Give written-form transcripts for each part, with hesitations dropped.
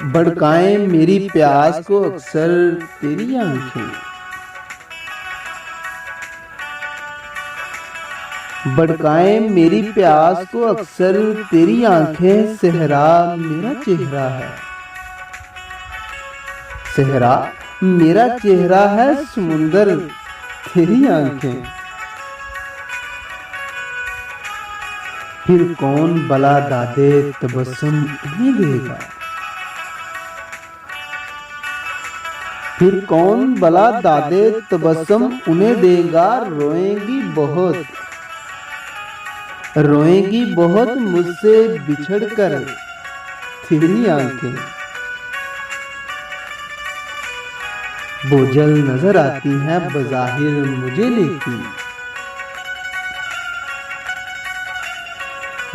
भड़काएं मेरी प्यास को अक्सर तेरी आंखें। भड़काएं मेरी प्यास को अक्सर तेरी आंखें। सेहरा मेरा चेहरा है, सेहरा मेरा चेहरा है, समुंदर तेरी आंखें। फिर कौन भला दादे तबस्सुम उन्हें देगा, फिर कौन भला दादे तबस्सुम उन्हें देगा। रोएंगी बहुत, रोएंगी बहुत मुझसे बिछड़कर तेरी आंखें। बोझल नजर आती हैं बज़ाहिर मुझे लेकिन,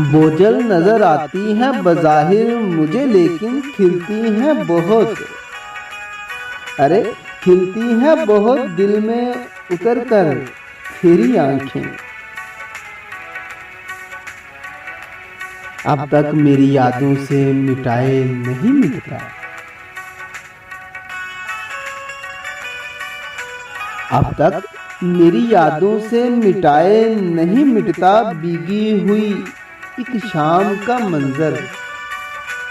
बोझल नजर आती हैं बज़ाहिर मुझे लेकिन खिलती हैं बहुत। अरे खिलती हैं बहुत दिल में उतर कर तेरी आंखें। अब तक मेरी यादों से मिटाए नहीं मिटता, अब तक मेरी यादों से मिटाए नहीं मिटता। भीगी हुई एक शाम का मंजर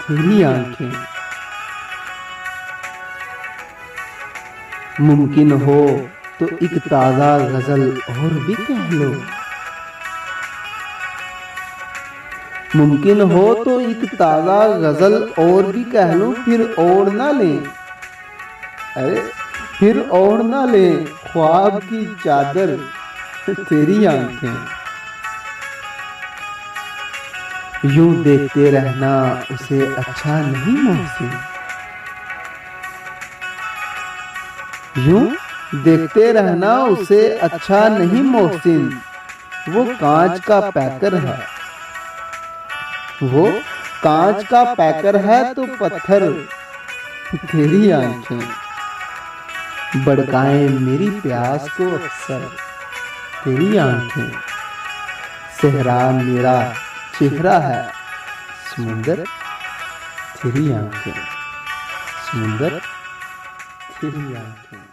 तेरी आंखें। मुमकिन हो तो एक ताजा गजल और भी कह लो, मुमकिन हो तो एक ताजा गजल और भी कह लो। फिर ओढ़ ना ले, अरे फिर ओढ़ ना ले ख्वाब की चादर तेरी आंखें। यूं देखते रहना उसे अच्छा नहीं मोहसिन, यूं देखते रहना उसे अच्छा नहीं मोहसिन। वो कांच का पैकर है, वो कांच का पैकर है तो पत्थर तेरी आंखें। भड़काएं मेरी प्यास को अक्सर तेरी आंखें। सेहरा मेरा चेहरा है, समुंदर तेरी आंखें, समुंदर तेरी आंखें।